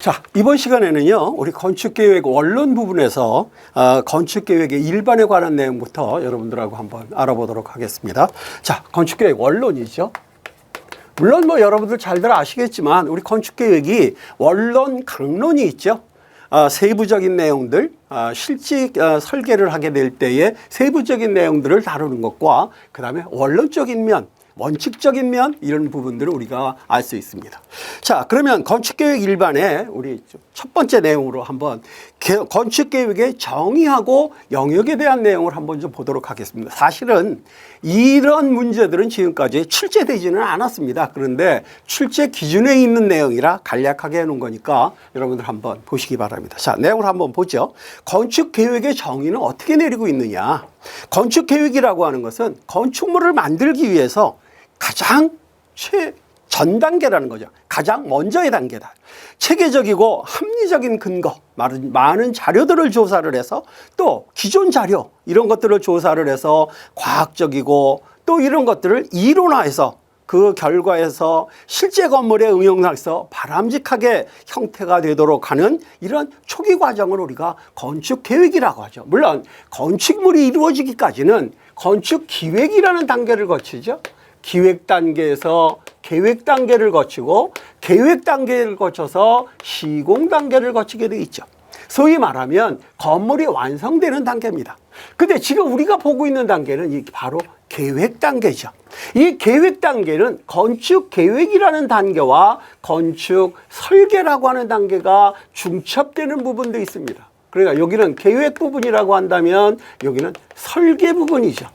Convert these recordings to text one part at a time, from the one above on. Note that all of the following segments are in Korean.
자, 이번 시간에는요, 우리 건축계획 원론 부분에서 건축계획의 일반에 관한 내용부터 여러분들하고 한번 알아보도록 하겠습니다. 자, 건축계획 원론이죠. 물론 뭐 여러분들 잘들 아시겠지만 우리 건축계획이 원론, 강론이 있죠. 세부적인 내용들, 실제 설계를 하게 될 때에 세부적인 내용들을 다루는 것과 그 다음에 원론적인 면, 원칙적인 면 이런 부분들을 우리가 알 수 있습니다. 자, 그러면 건축계획 일반에 우리 첫 번째 내용으로 한번 건축계획의 정의하고 영역에 대한 내용을 한번 좀 보도록 하겠습니다. 사실은 이런 문제들은 지금까지 출제되지는 않았습니다. 그런데 출제 기준에 있는 내용이라 간략하게 해놓은 거니까 여러분들 한번 보시기 바랍니다. 자, 내용을 한번 보죠. 건축계획의 정의는 어떻게 내리고 있느냐. 건축계획이라고 하는 것은 건축물을 만들기 위해서 가장 전 단계라는 거죠. 가장 먼저의 단계다. 체계적이고 합리적인 근거, 많은 자료들을 조사를 해서 또 기존 자료 이런 것들을 조사를 해서 과학적이고 또 이런 것들을 이론화해서 그 결과에서 실제 건물에 응용해서 바람직하게 형태가 되도록 하는 이런 초기 과정을 우리가 건축계획이라고 하죠. 물론 건축물이 이루어지기까지는 건축기획이라는 단계를 거치죠. 기획 단계에서 계획 단계를 거치고 계획 단계를 거쳐서 시공 단계를 거치게 돼 있죠. 소위 말하면 건물이 완성되는 단계입니다. 근데 지금 우리가 보고 있는 단계는 바로 계획 단계죠. 이 계획 단계는 건축 계획이라는 단계와 건축 설계라고 하는 단계가 중첩되는 부분도 있습니다. 그러니까 여기는 계획 부분이라고 한다면 여기는 설계 부분이죠.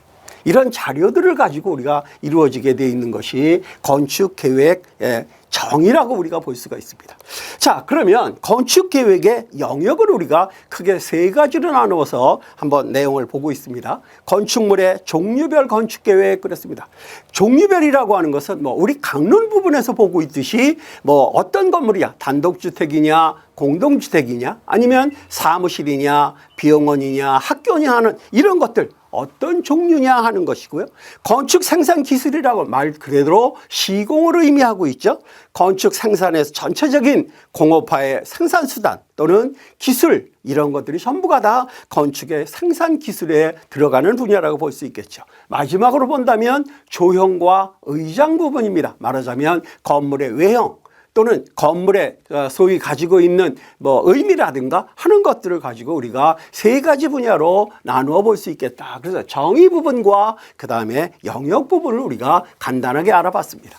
이런 자료들을 가지고 우리가 이루어지게 되어 있는 것이 건축계획의 정의라고 우리가 볼 수가 있습니다. 자, 그러면 건축계획의 영역을 우리가 크게 세 가지로 나누어서 한번 내용을 보고 있습니다. 건축물의 종류별 건축계획 그렇습니다. 종류별이라고 하는 것은 우리 강론 부분에서 보고 있듯이 어떤 건물이야, 단독주택이냐, 공동주택이냐, 아니면 사무실이냐, 비용원이냐, 학교냐 하는 이런 것들 어떤 종류냐 하는 것이고요. 건축 생산 기술이라고 말 그대로 시공을 의미하고 있죠. 건축 생산에서 전체적인 공업화의 생산 수단 또는 기술 이런 것들이 전부가 다 건축의 생산 기술에 들어가는 분야라고 볼 수 있겠죠. 마지막으로 본다면 조형과 의장 부분입니다. 말하자면 건물의 외형 또는 건물에 소위 가지고 있는 의미라든가 하는 것들을 가지고 우리가 세 가지 분야로 나누어 볼 수 있겠다. 그래서 정의 부분과 그 다음에 영역 부분을 우리가 간단하게 알아봤습니다.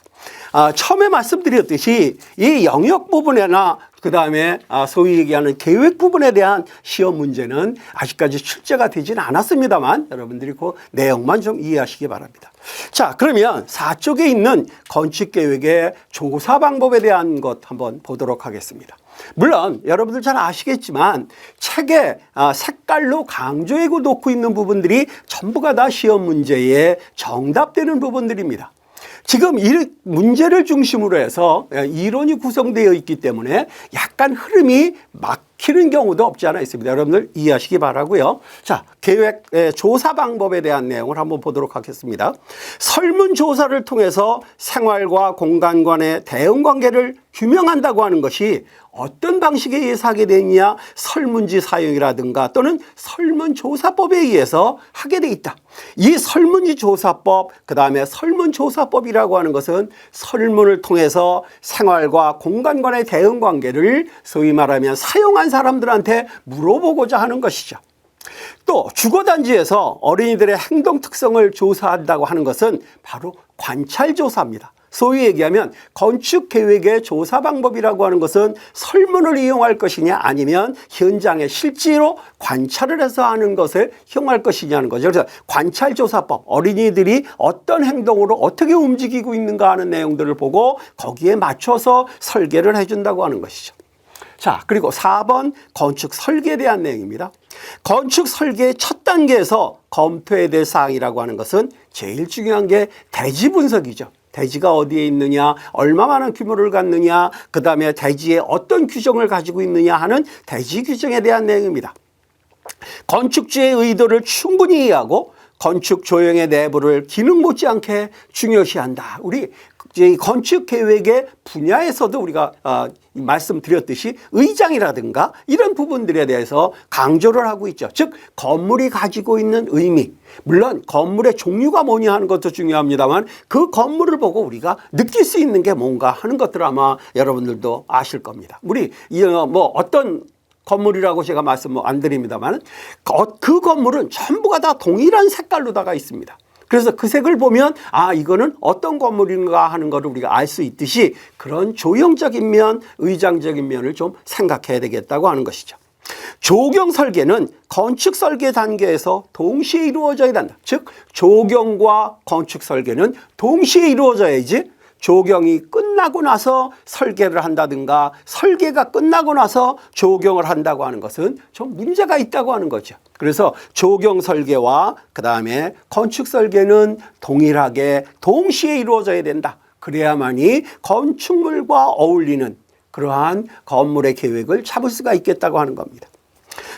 처음에 말씀드렸듯이 이 영역 부분이나 그 다음에 소위 얘기하는 계획 부분에 대한 시험 문제는 아직까지 출제가 되지는 않았습니다만 여러분들이 그 내용만 좀 이해하시기 바랍니다. 자, 그러면 4쪽에 있는 건축계획의 조사 방법에 대한 것 한번 보도록 하겠습니다. 물론 여러분들 잘 아시겠지만 책에 색깔로 강조해 놓고 있는 부분들이 전부가 다 시험 문제에 정답되는 부분들입니다. 지금 이 문제를 중심으로 해서 이론이 구성되어 있기 때문에 약간 흐름이 막히는 경우도 없지 않아 있습니다. 여러분들 이해하시기 바라고요. 자, 계획 조사 방법에 대한 내용을 한번 보도록 하겠습니다. 설문조사를 통해서 생활과 공간 간의 대응관계를 규명한다고 하는 것이 어떤 방식에 의해서 하게 되느냐, 설문지 사용이라든가 또는 설문조사법에 의해서 하게 돼 있다. 이 설문지 조사법, 그 다음에 설문조사법이라고 하는 것은 설문을 통해서 생활과 공간 간의 대응관계를 소위 말하면 사용한 사람들한테 물어보고자 하는 것이죠. 또 주거단지에서 어린이들의 행동 특성을 조사한다고 하는 것은 바로 관찰조사입니다. 소위 얘기하면 건축계획의 조사 방법이라고 하는 것은 설문을 이용할 것이냐 아니면 현장에 실제로 관찰을 해서 하는 것을 이용할 것이냐는 거죠. 그래서 관찰조사법, 어린이들이 어떤 행동으로 어떻게 움직이고 있는가 하는 내용들을 보고 거기에 맞춰서 설계를 해준다고 하는 것이죠. 자, 그리고 4번 건축 설계에 대한 내용입니다. 건축 설계의 첫 단계에서 검토해야 될 사항이라고 하는 것은 제일 중요한 게 대지 분석이죠. 대지가 어디에 있느냐, 얼마만한 규모를 갖느냐, 그 다음에 대지에 어떤 규정을 가지고 있느냐 하는 대지 규정에 대한 내용입니다. 건축주의 의도를 충분히 이해하고 건축 조형의 내부를 기능 못지않게 중요시한다. 우리 이제 이 건축 계획의 분야에서도 우리가 말씀드렸듯이 의장이라든가 이런 부분들에 대해서 강조를 하고 있죠. 즉 건물이 가지고 있는 의미, 물론 건물의 종류가 뭐냐 하는 것도 중요합니다만 그 건물을 보고 우리가 느낄 수 있는 게 뭔가 하는 것들을 아마 여러분들도 아실 겁니다. 우리 뭐 어떤 건물이라고 제가 말씀 안 드립니다만 그 건물은 전부가 다 동일한 색깔로다가 있습니다. 그래서 그 색을 보면 이거는 어떤 건물인가 하는 것을 우리가 알 수 있듯이 그런 조형적인 면, 의장적인 면을 좀 생각해야 되겠다고 하는 것이죠. 조경 설계는 건축 설계 단계에서 동시에 이루어져야 한다. 즉 조경과 건축 설계는 동시에 이루어져야지 조경이 끝나고 나서 설계를 한다든가 설계가 끝나고 나서 조경을 한다고 하는 것은 좀 문제가 있다고 하는 거죠. 그래서 조경 설계와 그다음에 건축 설계는 동일하게 동시에 이루어져야 된다. 그래야만이 건축물과 어울리는 그러한 건물의 계획을 잡을 수가 있겠다고 하는 겁니다.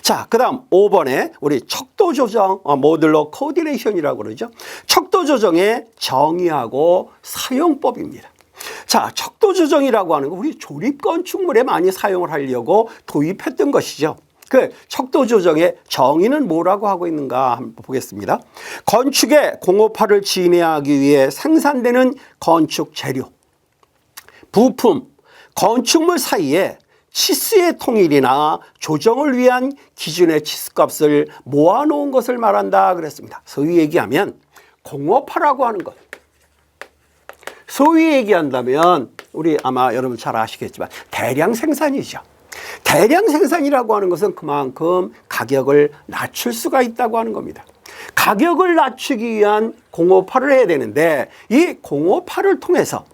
자, 그 다음 5번에 우리 척도 조정 모듈러 코디네이션이라고 그러죠. 척도 조정의 정의하고 사용법입니다. 자, 척도 조정이라고 하는 거 우리 조립 건축물에 많이 사용을 하려고 도입했던 것이죠. 그 척도 조정의 정의는 뭐라고 하고 있는가 한번 보겠습니다. 건축의 공업화를 진행하기 위해 생산되는 건축 재료, 부품, 건축물 사이에 치수의 통일이나 조정을 위한 기준의 치수값을 모아놓은 것을 말한다 그랬습니다. 소위 얘기하면 공업화라고 하는 것. 소위 얘기한다면 우리 아마 여러분 잘 아시겠지만 대량 생산이죠. 대량 생산이라고 하는 것은 그만큼 가격을 낮출 수가 있다고 하는 겁니다. 가격을 낮추기 위한 공업화를 해야 되는데 이 공업화를 통해서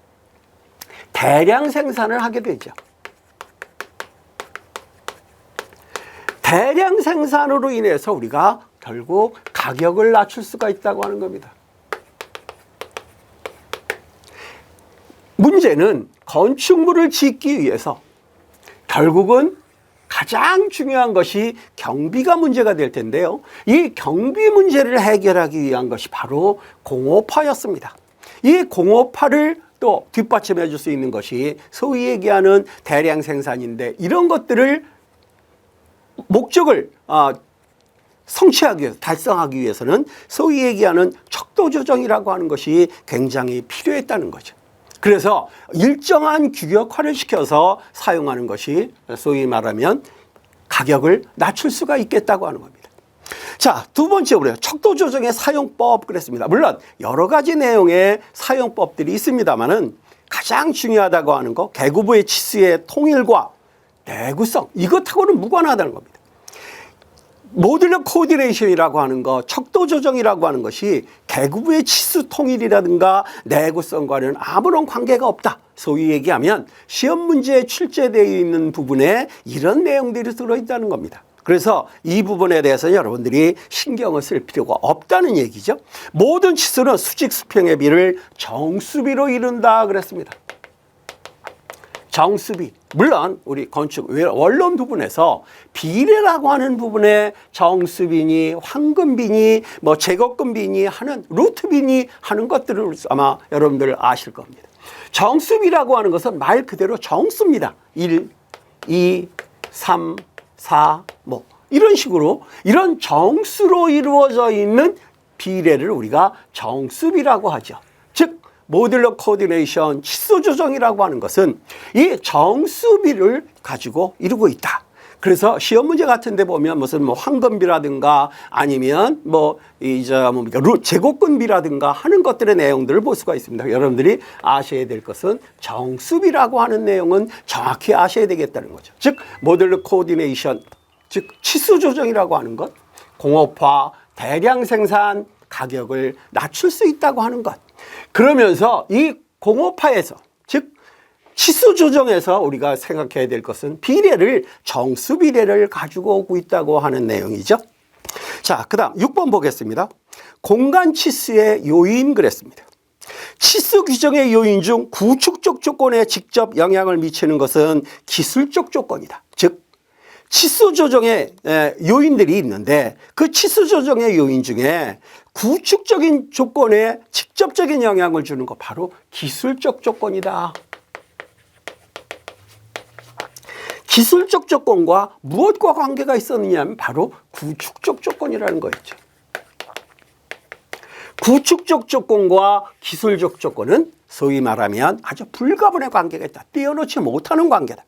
대량 생산을 하게 되죠. 대량 생산으로 인해서 우리가 결국 가격을 낮출 수가 있다고 하는 겁니다. 문제는 건축물을 짓기 위해서 결국은 가장 중요한 것이 경비가 문제가 될 텐데요. 이 경비 문제를 해결하기 위한 것이 바로 공업화였습니다. 이 공업화를 또 뒷받침해 줄 수 있는 것이 소위 얘기하는 대량 생산인데 이런 것들을 목적을 성취하기 위해서 달성하기 위해서는 소위 얘기하는 척도 조정이라고 하는 것이 굉장히 필요했다는 거죠. 그래서 일정한 규격화를 시켜서 사용하는 것이 소위 말하면 가격을 낮출 수가 있겠다고 하는 겁니다. 자, 두 번째로 척도 조정의 사용법 그랬습니다. 물론 여러 가지 내용의 사용법들이 있습니다만은 가장 중요하다고 하는 거 개구부의 치수의 통일과 내구성 이것하고는 무관하다는 겁니다. 모듈러 코디네이션이라고 하는 것, 척도 조정이라고 하는 것이 개구부의 치수 통일이라든가 내구성과는 아무런 관계가 없다. 소위 얘기하면 시험 문제에 출제되어 있는 부분에 이런 내용들이 들어있다는 겁니다. 그래서 이 부분에 대해서 여러분들이 신경을 쓸 필요가 없다는 얘기죠. 모든 치수는 수직 수평의 비를 정수비로 이룬다 그랬습니다. 정수비. 물론 우리 건축 원론 부분에서 비례라고 하는 부분에 정수비니 황금비니 뭐 제곱금비니 하는 루트비니 하는 것들을 아마 여러분들 아실 겁니다. 정수비라고 하는 것은 말 그대로 정수입니다. 1, 2, 3, 4 뭐 이런 식으로 이런 정수로 이루어져 있는 비례를 우리가 정수비라고 하죠. 즉 모듈러 코디네이션 치수 조정이라고 하는 것은 이 정수비를 가지고 이루고 있다. 그래서 시험 문제 같은 데 보면 무슨 뭐 황금비라든가 아니면 뭐 제곱근비라든가 하는 것들의 내용들을 볼 수가 있습니다. 여러분들이 아셔야 될 것은 정수비라고 하는 내용은 정확히 아셔야 되겠다는 거죠. 즉 모듈러 코디네이션, 즉 치수 조정이라고 하는 것, 공업화, 대량 생산, 가격을 낮출 수 있다고 하는 것. 그러면서 이 공업화에서 즉 치수 조정에서 우리가 생각해야 될 것은 비례를 정수 비례를 가지고 오고 있다고 하는 내용이죠. 자, 그다음 6번 보겠습니다. 공간 치수의 요인 그랬습니다. 치수 규정의 요인 중 구축적 조건에 직접 영향을 미치는 것은 기술적 조건이다. 즉 치수 조정의 요인들이 있는데 그 치수 조정의 요인 중에 구축적인 조건에 직접적인 영향을 주는 거 바로 기술적 조건이다. 기술적 조건과 무엇과 관계가 있었느냐 하면 바로 구축적 조건이라는 거였죠. 구축적 조건과 기술적 조건은 소위 말하면 아주 불가분의 관계가 있다. 떼어놓지 못하는 관계다.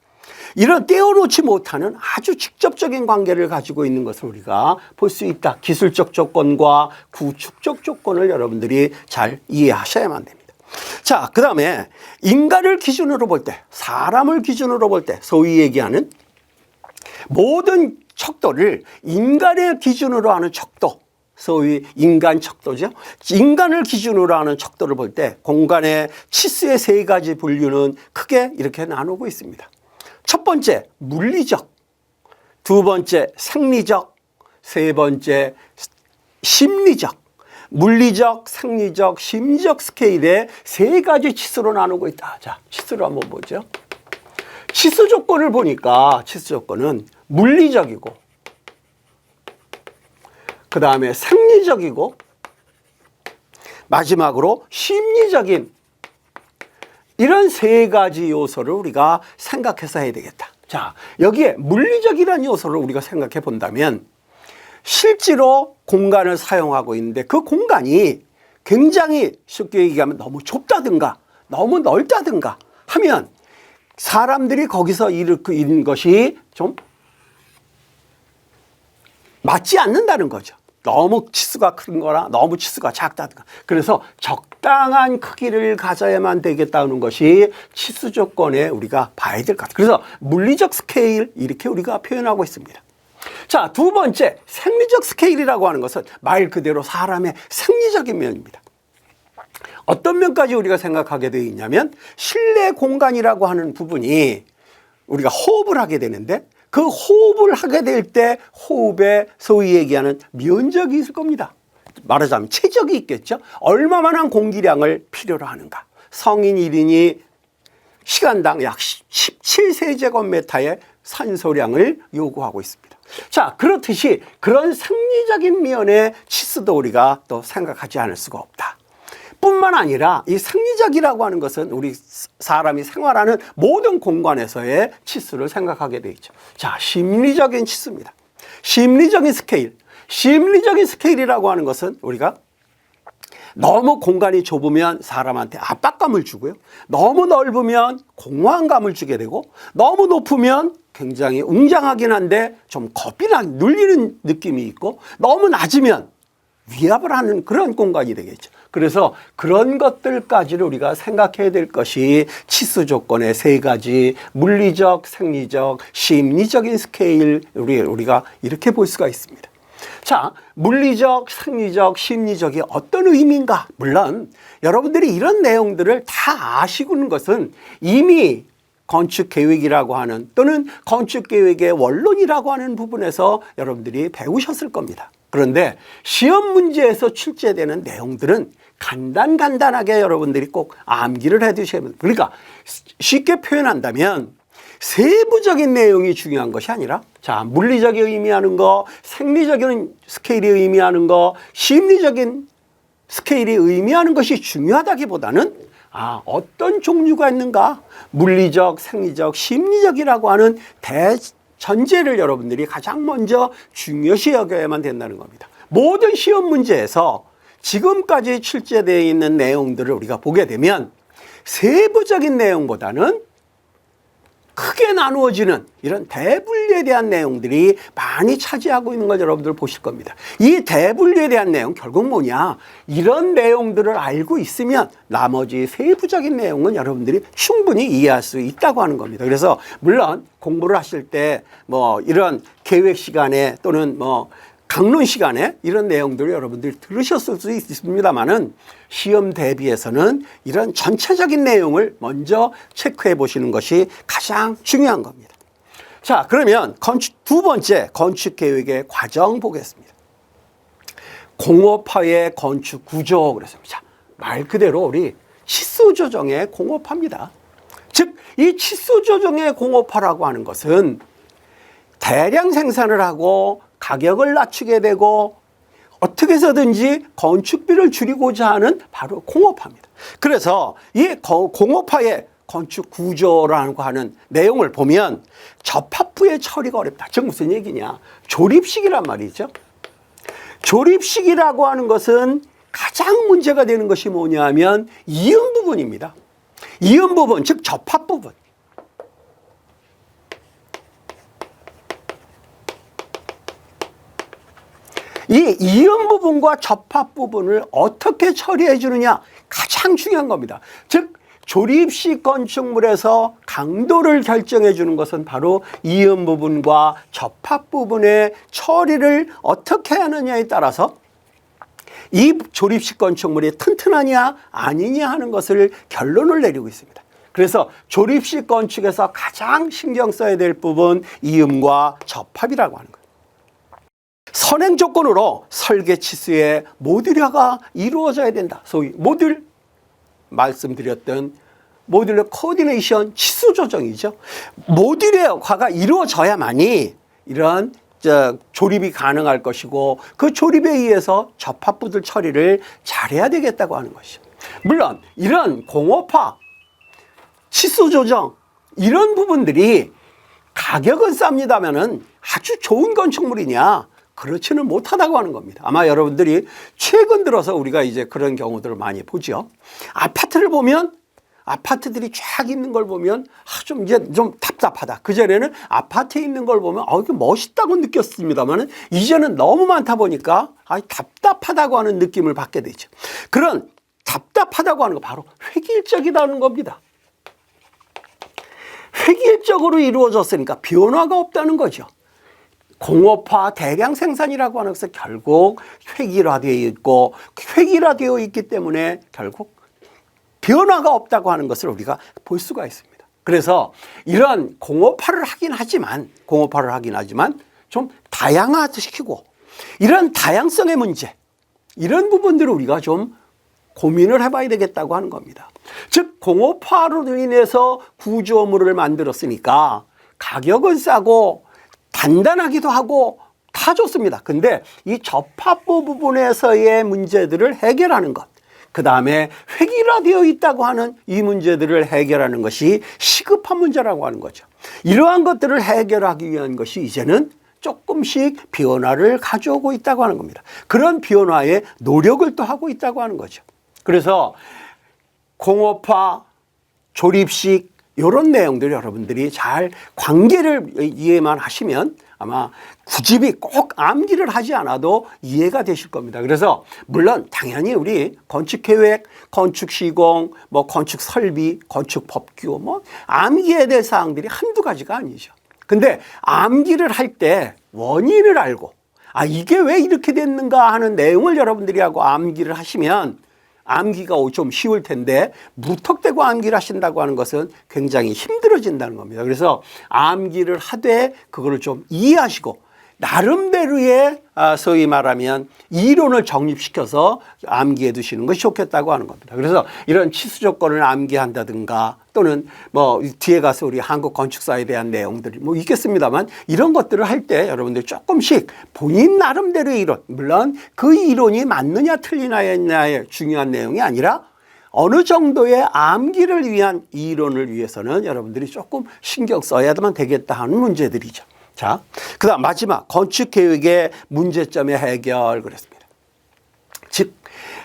이런 떼어놓지 못하는 아주 직접적인 관계를 가지고 있는 것을 우리가 볼 수 있다. 기술적 조건과 구축적 조건을 여러분들이 잘 이해하셔야만 됩니다. 자, 그 다음에 인간을 기준으로 볼 때, 사람을 기준으로 볼 때 소위 얘기하는 모든 척도를 인간의 기준으로 하는 척도, 소위 인간 척도죠. 인간을 기준으로 하는 척도를 볼 때 공간의 치수의 세 가지 분류는 크게 이렇게 나누고 있습니다. 첫 번째 물리적, 두 번째 생리적, 세 번째 심리적. 물리적, 생리적, 심리적 스케일의 세 가지 치수로 나누고 있다. 자, 치수를 한번 보죠. 치수 조건을 보니까 치수 조건은 물리적이고 그 다음에 생리적이고 마지막으로 심리적인 이런 세 가지 요소를 우리가 생각해서 해야 되겠다. 자, 여기에 물리적이라는 요소를 우리가 생각해 본다면 실제로 공간을 사용하고 있는데 그 공간이 굉장히 쉽게 얘기하면 너무 좁다든가 너무 넓다든가 하면 사람들이 거기서 일으키는 것이 좀 맞지 않는다는 거죠. 너무 치수가 큰 거나 너무 치수가 작다든가. 그래서 적당한 크기를 가져야만 되겠다는 것이 치수 조건에 우리가 봐야 될 것 같아요. 그래서 물리적 스케일 이렇게 우리가 표현하고 있습니다. 자, 두 번째 생리적 스케일이라고 하는 것은 말 그대로 사람의 생리적인 면입니다. 어떤 면까지 우리가 생각하게 되어 있냐면 실내 공간이라고 하는 부분이 우리가 호흡을 하게 되는데 그 호흡을 하게 될 때 호흡에 소위 얘기하는 면적이 있을 겁니다. 말하자면 체적이 있겠죠. 얼마만한 공기량을 필요로 하는가. 성인 1인이 시간당 약 17세제곱미터의 산소량을 요구하고 있습니다. 자, 그렇듯이 그런 생리적인 면의 치수도 우리가 또 생각하지 않을 수가 없다. 뿐만 아니라 이 생리적이라고 하는 것은 우리 사람이 생활하는 모든 공간에서의 치수를 생각하게 되어 있죠. 자, 심리적인 치수입니다. 심리적인 스케일. 심리적인 스케일이라고 하는 것은 우리가 너무 공간이 좁으면 사람한테 압박감을 주고요. 너무 넓으면 공허함을 주게 되고 너무 높으면 굉장히 웅장하긴 한데 좀 겁이 눌리는 느낌이 있고 너무 낮으면 위압을 하는 그런 공간이 되겠죠. 그래서 그런 것들까지를 우리가 생각해야 될 것이 치수 조건의 세 가지 물리적, 생리적, 심리적인 스케일 우리가 이렇게 볼 수가 있습니다. 자, 물리적, 생리적, 심리적이 어떤 의미인가? 물론 여러분들이 이런 내용들을 다 아시고는 것은 이미 건축계획이라고 하는 또는 건축계획의 원론이라고 하는 부분에서 여러분들이 배우셨을 겁니다. 그런데 시험 문제에서 출제되는 내용들은 간단하게 여러분들이 꼭 암기를 해 두셔야 됩니다. 그러니까 쉽게 표현한다면 세부적인 내용이 중요한 것이 아니라 자, 물리적이 의미하는 거, 생리적인 스케일이 의미하는 거, 심리적인 스케일이 의미하는 것이 중요하다기보다는 어떤 종류가 있는가? 물리적, 생리적, 심리적이라고 하는 대전제를 여러분들이 가장 먼저 중요시 여겨야만 된다는 겁니다. 모든 시험 문제에서 지금까지 출제되어 있는 내용들을 우리가 보게 되면 세부적인 내용보다는 크게 나누어지는 이런 대분류에 대한 내용들이 많이 차지하고 있는 걸 여러분들 보실 겁니다. 이 대분류에 대한 내용 결국 뭐냐? 이런 내용들을 알고 있으면 나머지 세부적인 내용은 여러분들이 충분히 이해할 수 있다고 하는 겁니다. 그래서 물론 공부를 하실 때 뭐 이런 계획 시간에 또는 뭐 강론 시간에 이런 내용들을 여러분들이 들으셨을 수 있습니다만은 시험 대비해서는 이런 전체적인 내용을 먼저 체크해 보시는 것이 가장 중요한 겁니다. 자, 그러면 두 번째 건축 계획의 과정 보겠습니다. 공업화의 건축 구조 그랬습니다. 자, 말 그대로 우리 치수 조정의 공업화입니다. 즉, 이 치수 조정의 공업화라고 하는 것은 대량 생산을 하고 가격을 낮추게 되고 어떻게 해서든지 건축비를 줄이고자 하는 바로 공업화입니다. 그래서 이 공업화의 건축 구조라고 하는 내용을 보면 접합부의 처리가 어렵다. 즉 무슨 얘기냐? 조립식이란 말이죠. 조립식이라고 하는 것은 가장 문제가 되는 것이 뭐냐 하면 이음 부분입니다. 이음 부분, 즉 접합 부분. 이 이음 부분과 접합 부분을 어떻게 처리해 주느냐 가장 중요한 겁니다. 즉 조립식 건축물에서 강도를 결정해 주는 것은 바로 이음 부분과 접합 부분의 처리를 어떻게 하느냐에 따라서 이 조립식 건축물이 튼튼하냐 아니냐 하는 것을 결론을 내리고 있습니다. 그래서 조립식 건축에서 가장 신경 써야 될 부분 이음과 접합이라고 하는 거예요. 선행 조건으로 설계 치수의 모듈화가 이루어져야 된다. 소위 모듈 말씀드렸던 모듈러 코디네이션 치수 조정이죠. 모듈화가 이루어져야만이 이런 조립이 가능할 것이고 그 조립에 의해서 접합부들 처리를 잘해야 되겠다고 하는 것이죠. 물론 이런 공업화, 치수 조정 이런 부분들이 가격은 쌉니다면은 아주 좋은 건축물이냐? 그렇지는 못하다고 하는 겁니다. 아마 여러분들이 최근 들어서 우리가 이제 그런 경우들을 많이 보죠. 아파트를 보면 아파트들이 쫙 있는 걸 보면 좀 이제 좀 답답하다. 그전에는 아파트에 있는 걸 보면 이게 멋있다고 느꼈습니다만 이제는 너무 많다 보니까 답답하다고 하는 느낌을 받게 되죠. 그런 답답하다고 하는 거 바로 획일적이라는 겁니다. 획일적으로 이루어졌으니까 변화가 없다는 거죠. 공업화 대량 생산이라고 하는 것은 결국 획일화되어 있고 획일화되어 있기 때문에 결국 변화가 없다고 하는 것을 우리가 볼 수가 있습니다. 그래서 이런 공업화를 하긴 하지만 좀 다양화시키고 이런 다양성의 문제 이런 부분들을 우리가 좀 고민을 해봐야 되겠다고 하는 겁니다. 즉 공업화로 인해서 구조물을 만들었으니까 가격은 싸고 단단하기도 하고 다 좋습니다. 근데 이 접합부 부분에서의 문제들을 해결하는 것, 그 다음에 획일화되어 있다고 하는 이 문제들을 해결하는 것이 시급한 문제라고 하는 거죠. 이러한 것들을 해결하기 위한 것이 이제는 조금씩 변화를 가져오고 있다고 하는 겁니다. 그런 변화에 노력을 또 하고 있다고 하는 거죠. 그래서 공업화, 조립식 이런 내용들 여러분들이 잘 관계를 이해만 하시면 아마 구집이 꼭 암기를 하지 않아도 이해가 되실 겁니다. 그래서 물론 당연히 우리 건축계획, 건축시공, 건축설비, 건축법규 암기해야 될 사항들이 한두 가지가 아니죠. 근데 암기를 할 때 원인을 알고 이게 왜 이렇게 됐는가 하는 내용을 여러분들이 하고 암기를 하시면 암기가 좀 쉬울 텐데 무턱대고 암기를 하신다고 하는 것은 굉장히 힘들어진다는 겁니다. 그래서 암기를 하되 그거를 좀 이해하시고 나름대로의 소위 말하면 이론을 정립시켜서 암기해 두시는 것이 좋겠다고 하는 겁니다. 그래서 이런 치수 조건을 암기한다든가 또는 뒤에 가서 우리 한국 건축사에 대한 내용들이 있겠습니다만 이런 것들을 할 때 여러분들 조금씩 본인 나름대로의 이론, 물론 그 이론이 맞느냐 틀리냐의 중요한 내용이 아니라 어느 정도의 암기를 위한 이론을 위해서는 여러분들이 조금 신경 써야만 되겠다 하는 문제들이죠. 자, 그 다음 마지막 건축계획의 문제점의 해결 그랬습니다. 즉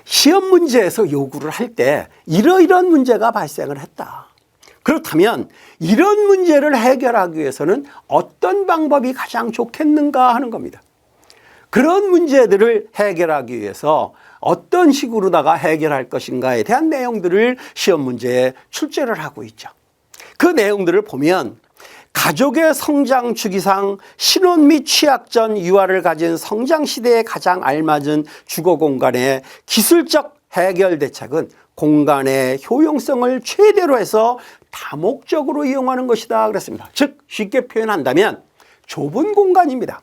시험 문제에서 요구를 할 때 이러이러한 문제가 발생을 했다. 그렇다면 이런 문제를 해결하기 위해서는 어떤 방법이 가장 좋겠는가 하는 겁니다. 그런 문제들을 해결하기 위해서 어떤 식으로다가 해결할 것인가에 대한 내용들을 시험 문제에 출제를 하고 있죠. 그 내용들을 보면 가족의 성장 주기상 신혼 및 취약 전 유아를 가진 성장 시대에 가장 알맞은 주거 공간의 기술적 해결 대책은 공간의 효용성을 최대로 해서 다목적으로 이용하는 것이다 그랬습니다. 즉 쉽게 표현한다면 좁은 공간입니다.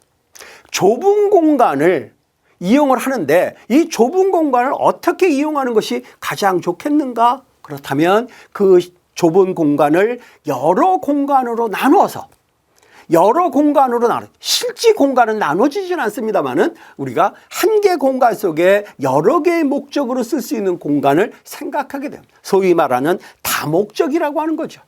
좁은 공간을 이용을 하는데 이 좁은 공간을 어떻게 이용하는 것이 가장 좋겠는가? 그렇다면 그 좁은 공간을 여러 공간으로 나누어서 여러 공간으로 실제 공간은 나눠지진 않습니다만은 우리가 한 개 공간 속에 여러 개의 목적으로 쓸 수 있는 공간을 생각하게 됩니다. 소위 말하는 다목적이라고 하는 거죠.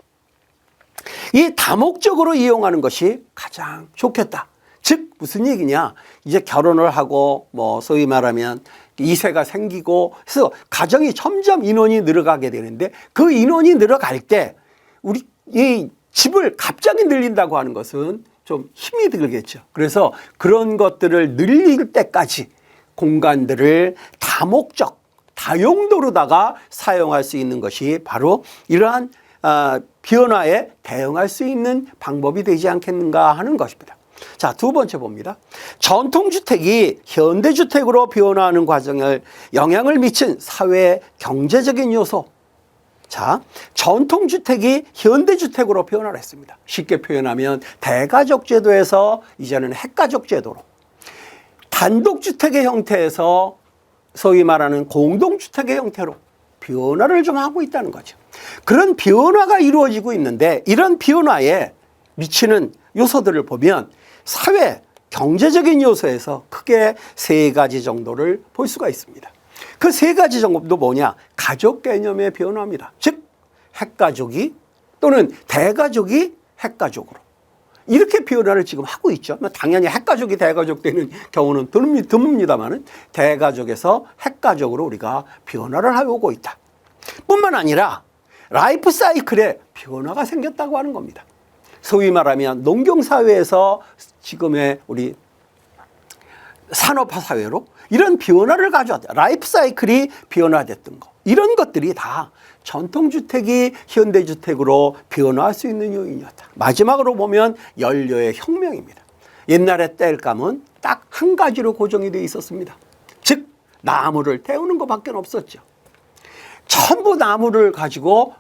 이 다목적으로 이용하는 것이 가장 좋겠다. 즉 무슨 얘기냐? 이제 결혼을 하고 뭐 소위 말하면 2세가 생기고 해서 가정이 점점 인원이 늘어가게 되는데 그 인원이 늘어갈 때 우리 이 집을 갑자기 늘린다고 하는 것은 좀 힘이 들겠죠. 그래서 그런 것들을 늘릴 때까지 공간들을 다목적, 다용도로다가 사용할 수 있는 것이 바로 이러한 변화에 대응할 수 있는 방법이 되지 않겠는가 하는 것입니다. 자, 두 번째 봅니다. 전통주택이 현대주택으로 변화하는 과정에 영향을 미친 사회 경제적인 요소. 자, 전통주택이 현대주택으로 변화를 했습니다. 쉽게 표현하면 대가족 제도에서 이제는 핵가족 제도로, 단독주택의 형태에서 소위 말하는 공동주택의 형태로 변화를 좀 하고 있다는 거죠. 그런 변화가 이루어지고 있는데 이런 변화에 미치는 요소들을 보면 사회, 경제적인 요소에서 크게 세 가지 정도를 볼 수가 있습니다. 그 세 가지 정도도 뭐냐? 가족 개념의 변화입니다. 즉 핵가족이 또는 대가족이 핵가족으로 이렇게 변화를 지금 하고 있죠. 당연히 핵가족이 대가족 되는 경우는 드뭅니다만 대가족에서 핵가족으로 우리가 변화를 하고 있다. 뿐만 아니라 라이프 사이클에 변화가 생겼다고 하는 겁니다. 소위 말하면 농경사회에서 지금의 우리 산업화 사회로 이런 변화를 가져왔다. 라이프 사이클이 변화됐던 거. 이런 것들이 다 전통주택이 현대주택으로 변화할 수 있는 요인이었다. 마지막으로 보면 연료의 혁명입니다. 옛날에 땔감은 딱 한 가지로 고정이 되어 있었습니다. 즉 나무를 태우는 것밖에 없었죠. 전부 나무를 가지고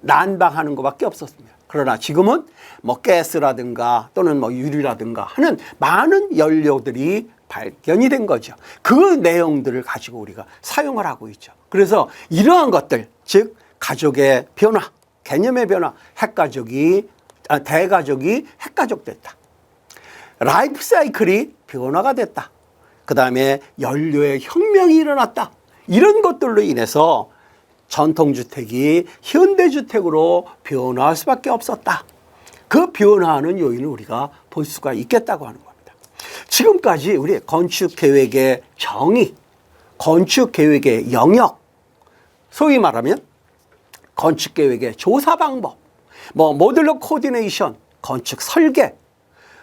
난방하는 것밖에 없었습니다. 그러나 지금은 뭐 가스라든가 또는 뭐 유리라든가 하는 많은 연료들이 발견이 된 거죠. 그 내용들을 가지고 우리가 사용을 하고 있죠. 그래서 이러한 것들, 즉 가족의 변화, 개념의 변화, 대가족이 핵가족 됐다. 라이프 사이클이 변화가 됐다. 그 다음에 연료의 혁명이 일어났다. 이런 것들로 인해서 전통주택이 현대주택으로 변화할 수밖에 없었다. 그 변화하는 요인을 우리가 볼 수가 있겠다고 하는 겁니다. 지금까지 우리 건축계획의 정의, 건축계획의 영역, 소위 말하면 건축계획의 조사 방법, 뭐 모듈러 코디네이션, 건축 설계,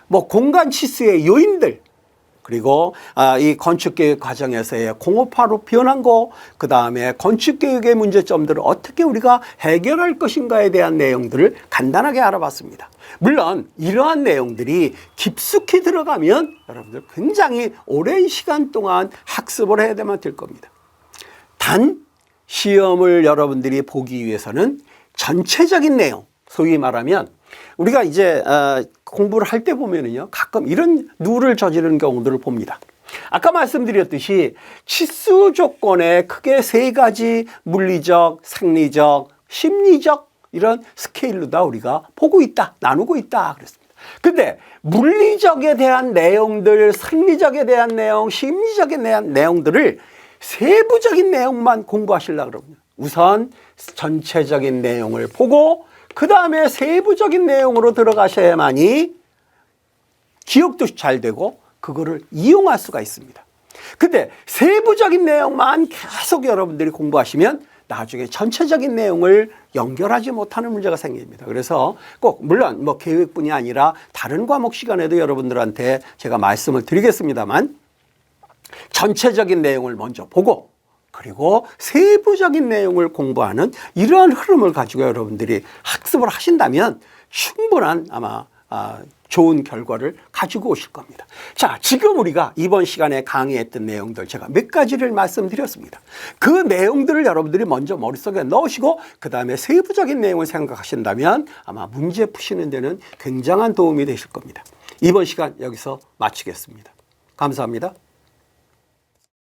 뭐 공간 치수의 요인들, 그리고 이 건축계획 과정에서의 공업화로 변한 거, 그 다음에 건축계획의 문제점들을 어떻게 우리가 해결할 것인가에 대한 내용들을 간단하게 알아봤습니다. 물론 이러한 내용들이 깊숙이 들어가면 여러분들 굉장히 오랜 시간 동안 학습을 해야만 될 겁니다. 단 시험을 여러분들이 보기 위해서는 전체적인 내용, 소위 말하면 우리가 이제 공부를 할 때 보면은요, 가끔 이런 누를 저지르는 경우들을 봅니다. 아까 말씀드렸듯이 치수 조건에 크게 세 가지 물리적, 생리적, 심리적 이런 스케일로 다 우리가 보고 있다, 나누고 있다 그랬습니다. 근데 물리적에 대한 내용들, 생리적에 대한 내용, 심리적에 대한 내용들을 세부적인 내용만 공부하시려고 그러거든요. 우선 전체적인 내용을 보고 그 다음에 세부적인 내용으로 들어가셔야만이 기억도 잘 되고 그거를 이용할 수가 있습니다. 근데 세부적인 내용만 계속 여러분들이 공부하시면 나중에 전체적인 내용을 연결하지 못하는 문제가 생깁니다. 그래서 꼭 물론 뭐 계획뿐이 아니라 다른 과목 시간에도 여러분들한테 제가 말씀을 드리겠습니다만 전체적인 내용을 먼저 보고 그리고 세부적인 내용을 공부하는 이러한 흐름을 가지고 여러분들이 학습을 하신다면 충분한 아마 좋은 결과를 가지고 오실 겁니다. 자, 지금 우리가 이번 시간에 강의했던 내용들 제가 몇 가지를 말씀드렸습니다. 그 내용들을 여러분들이 먼저 머릿속에 넣으시고 그 다음에 세부적인 내용을 생각하신다면 아마 문제 푸시는 데는 굉장한 도움이 되실 겁니다. 이번 시간 여기서 마치겠습니다. 감사합니다.